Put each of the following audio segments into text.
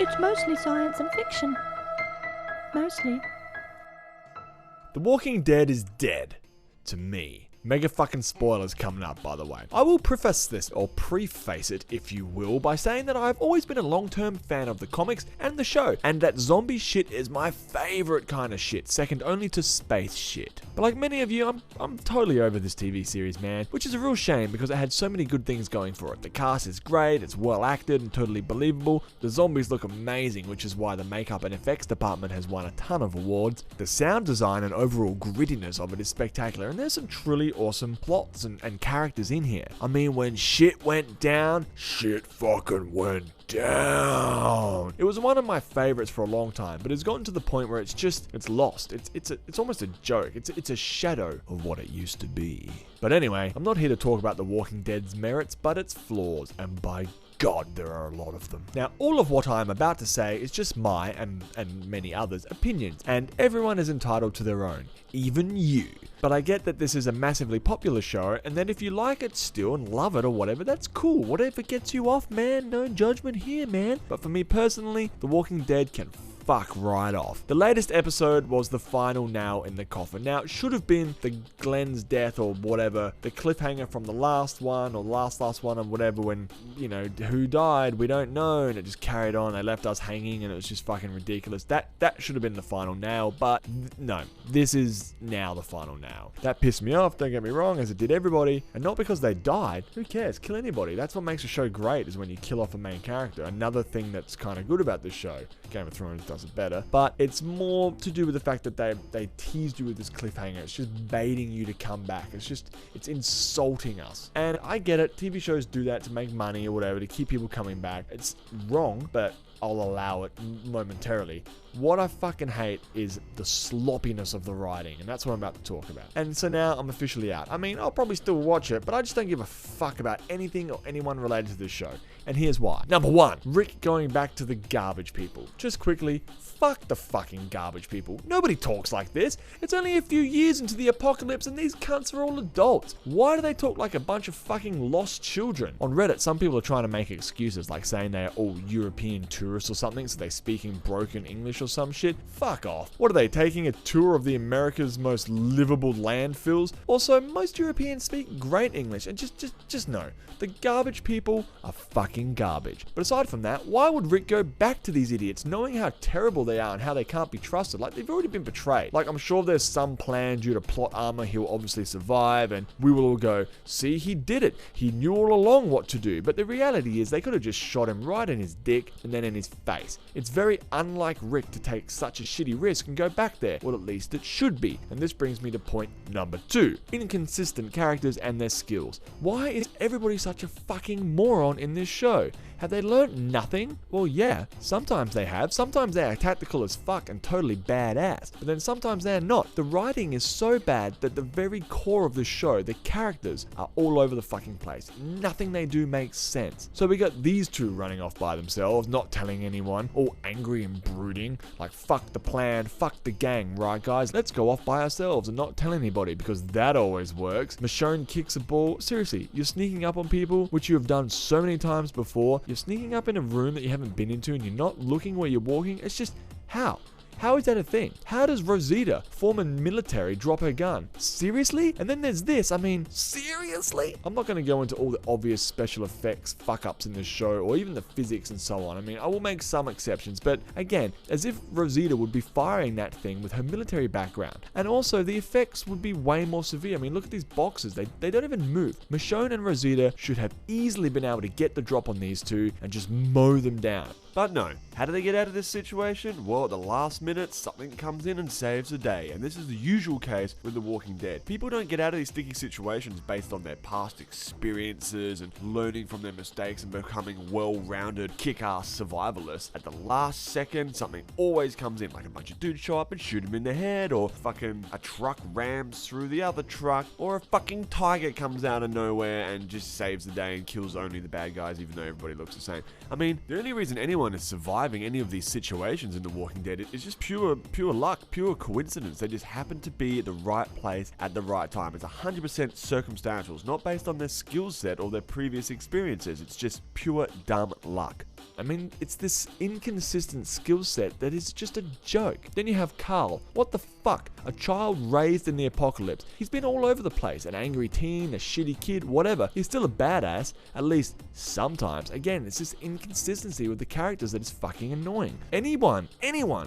It's mostly science and fiction. Mostly. The Walking Dead is dead. To me. Mega fucking spoilers coming up, by the way. I will preface this, or preface it, if you will, by saying that I've always been a long-term fan of the comics and the show, and that zombie shit is my favorite kind of shit, second only to space shit. But like many of you, I'm totally over this TV series, man, which is a real shame because it had so many good things going for it. The cast is great, it's well acted and totally believable. The zombies look amazing, which is why the makeup and effects department has won a ton of awards. The sound design and overall grittiness of it is spectacular, and there's some truly awesome plots and characters in here. I mean, when shit went down, shit fucking went down. It was one of my favorites for a long time, but it's gotten to the point where it's lost. It's almost a joke. It's a shadow of what it used to be. But anyway, I'm not here to talk about The Walking Dead's merits, but its flaws, and by God, there are a lot of them. Now, all of what I'm about to say is just my, and many others, opinions, and everyone is entitled to their own, even you. But I get that this is a massively popular show, and that if you like it still and love it or whatever, that's cool. Whatever gets you off, man, no judgment here, man. But for me personally, The Walking Dead can fuck right off. The latest episode was the final nail in the coffin. Now, it should have been the Glenn's death or whatever, the cliffhanger from the last one or last one or whatever, when, you know, who died, we don't know, and it just carried on. They left us hanging and it was just fucking ridiculous. That should have been the final nail, but no, this is now the final nail. That pissed me off, don't get me wrong, as it did everybody, and not because they died. Who cares? Kill anybody. That's what makes a show great, is when you kill off a main character. Another thing that's kind of good about this show, Game of Thrones does it better, but it's more to do with the fact that they teased you with this cliffhanger. It's just baiting you to come back. It's insulting us. And I get it, TV shows do that to make money or whatever, to keep people coming back. It's wrong, but I'll allow it momentarily. What I fucking hate is the sloppiness of the writing, and that's what I'm about to talk about. And so now I'm officially out. I mean, I'll probably still watch it, but I just don't give a fuck about anything or anyone related to this show. And here's why. Number one, Rick going back to the garbage people. Just quickly, fuck the fucking garbage people. Nobody talks like this. It's only a few years into the apocalypse and these cunts are all adults. Why do they talk like a bunch of fucking lost children? On Reddit, some people are trying to make excuses, like saying they're all European tourists or something, so they speak in broken English or some shit. Fuck off. What are they, taking a tour of the America's most livable landfills? Also, most Europeans speak great English, and just know, the garbage people are fucking garbage. But aside from that, why would Rick go back to these idiots, knowing how terrible they are and how they can't be trusted? Like, they've already been betrayed. Like, I'm sure there's some plan due to plot armor he'll obviously survive, and we will all go, see, he did it. He knew all along what to do. But the reality is, they could have just shot him right in his dick and then in his face. It's very unlike Rick to take such a shitty risk and go back there. Well, at least it should be. And this brings me to point number 2. Inconsistent characters and their skills. Why is everybody such a fucking moron in this show? Have they learnt nothing? Well, yeah, sometimes they have. Sometimes they are tactical as fuck and totally badass. But then sometimes they're not. The writing is so bad that the very core of the show, the characters, are all over the fucking place. Nothing they do makes sense. So we got these two running off by themselves, not telling anyone, all angry and brooding, like fuck the plan, fuck the gang, right guys? Let's go off by ourselves and not tell anybody, because that always works. Michonne kicks a ball. Seriously, you're sneaking up on people, which you have done so many times before. You're sneaking up in a room that you haven't been into and you're not looking where you're walking. It's just, how? How is that a thing? How does Rosita, former military, drop her gun? Seriously? And then there's this, I mean, seriously? I'm not going to go into all the obvious special effects fuck-ups in this show, or even the physics and so on. I mean, I will make some exceptions, but again, as if Rosita would be firing that thing with her military background. And also, the effects would be way more severe. I mean, look at these boxes. They don't even move. Michonne and Rosita should have easily been able to get the drop on these two and just mow them down. But no. How do they get out of this situation? Well, at the last minute, something comes in and saves the day. And this is the usual case with The Walking Dead. People don't get out of these sticky situations based on their past experiences and learning from their mistakes and becoming well-rounded, kick-ass survivalists. At the last second, something always comes in, like a bunch of dudes show up and shoot them in the head, or fucking a truck rams through the other truck, or a fucking tiger comes out of nowhere and just saves the day and kills only the bad guys, even though everybody looks the same. I mean, the only reason anyone is surviving any of these situations in The Walking Dead is just pure luck, pure coincidence. They just happen to be at the right place at the right time. It's 100% circumstantial. It's not based on their skill set or their previous experiences. It's just pure dumb luck. I mean, it's this inconsistent skill set that is just a joke. Then you have Carl. What the fuck? A child raised in the apocalypse. He's been all over the place. An angry teen, a shitty kid, whatever. He's still a badass, at least sometimes. Again, it's this inconsistency with the characters that is fucking annoying. Anyone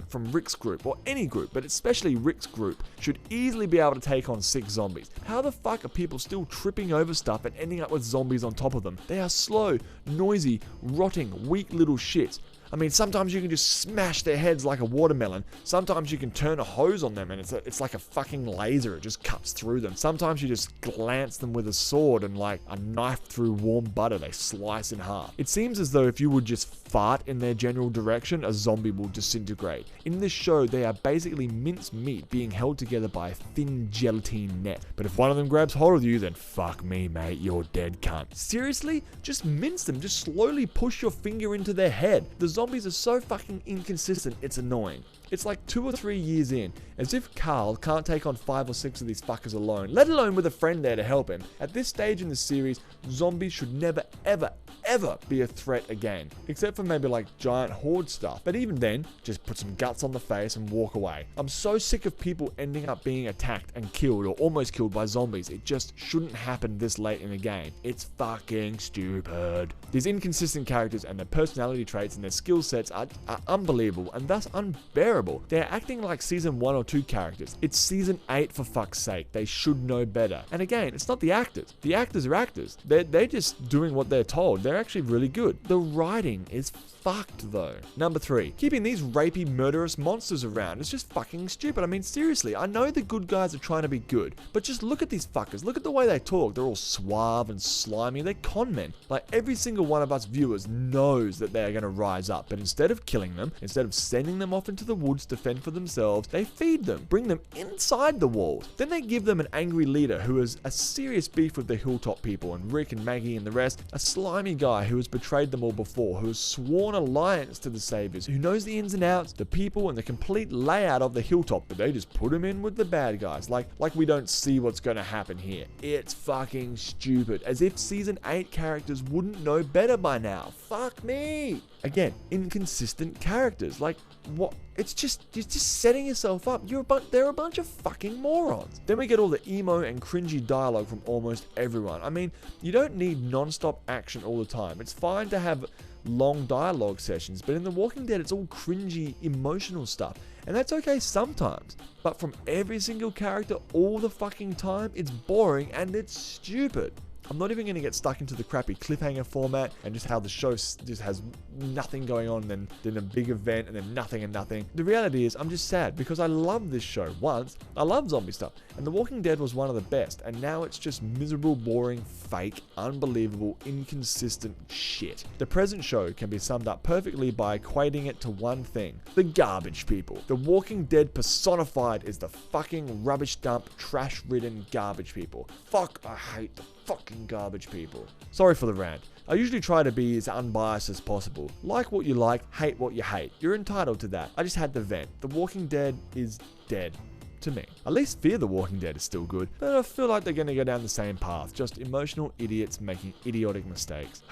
from Rick's group, or any group, but especially Rick's group, should easily be able to take on 6 zombies. How the fuck are people still tripping over stuff and ending up with zombies on top of them? They are slow, noisy, rotting, weak little shits. I mean, sometimes you can just smash their heads like a watermelon. Sometimes you can turn a hose on them and it's like a fucking laser. It just cuts through them. Sometimes you just glance them with a sword and like a knife through warm butter, they slice in half. It seems as though if you would just fart in their general direction, a zombie will disintegrate. In this show, they are basically minced meat being held together by a thin gelatine net. But if one of them grabs hold of you, then fuck me, mate, you're dead cunt. Seriously? Just mince them. Just slowly push your finger into their head. The zombies are so fucking inconsistent, it's annoying. It's like 2 or 3 years in, as if Carl can't take on 5 or 6 of these fuckers alone, let alone with a friend there to help him. At this stage in the series, zombies should never, ever, ever be a threat again. Except for maybe like giant horde stuff. But even then, just put some guts on the face and walk away. I'm so sick of people ending up being attacked and killed or almost killed by zombies. It just shouldn't happen this late in the game. It's fucking stupid. These inconsistent characters and their personality traits and their skill sets are unbelievable and thus unbearable. They're acting like season 1 or 2 characters. It's season 8 for fuck's sake. They should know better. And again, it's not the actors. The actors are actors. They're just doing what they're told. They're actually really good. The writing is fucked though. Number 3, keeping these rapey, murderous monsters around is just fucking stupid. I mean, seriously, I know the good guys are trying to be good, but just look at these fuckers. Look at the way they talk. They're all suave and slimy. They're con men. Like, every single one of us viewers knows that they are going to rise up, but instead of killing them, instead of sending them off into the woods to fend for themselves, they feed them, bring them inside the walls. Then they give them an angry leader who has a serious beef with the Hilltop people, and Rick and Maggie and the rest, a slimy guy who has betrayed them all before, who has sworn alliance to the Saviors, who knows the ins and outs, the people, and the complete layout of the Hilltop, but they just put him in with the bad guys, like we don't see what's going to happen here. It's fucking stupid, as if season 8 characters wouldn't know better by now. Fuck me. Again, inconsistent characters, like, what? You're just setting yourself up. They're a bunch of fucking morons. Then we get all the emo and cringy dialogue from almost everyone. I mean, you don't need non-stop action all the time. It's fine to have long dialogue sessions, but in The Walking Dead, it's all cringy, emotional stuff. And that's okay sometimes. But from every single character all the fucking time, it's boring and it's stupid. I'm not even going to get stuck into the crappy cliffhanger format and just how the show just has nothing going on and then a big event and then nothing and nothing. The reality is I'm just sad because I love this show. Once, I love zombie stuff, and The Walking Dead was one of the best, and now it's just miserable, boring, fake, unbelievable, inconsistent shit. The present show can be summed up perfectly by equating it to one thing: the garbage people. The Walking Dead personified is the fucking rubbish dump, trash-ridden garbage people. Fuck, I hate the fucking garbage people. Sorry for the rant. I usually try to be as unbiased as possible. Like what you like, hate what you hate. You're entitled to that. I just had to vent. The Walking Dead is dead. To me. At least Fear the Walking Dead is still good, but I feel like they're going to go down the same path. Just emotional idiots making idiotic mistakes.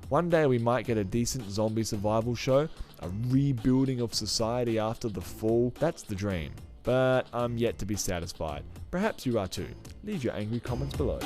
One day we might get a decent zombie survival show, a rebuilding of society after the fall. That's the dream. But I'm yet to be satisfied. Perhaps you are too. Leave your angry comments below.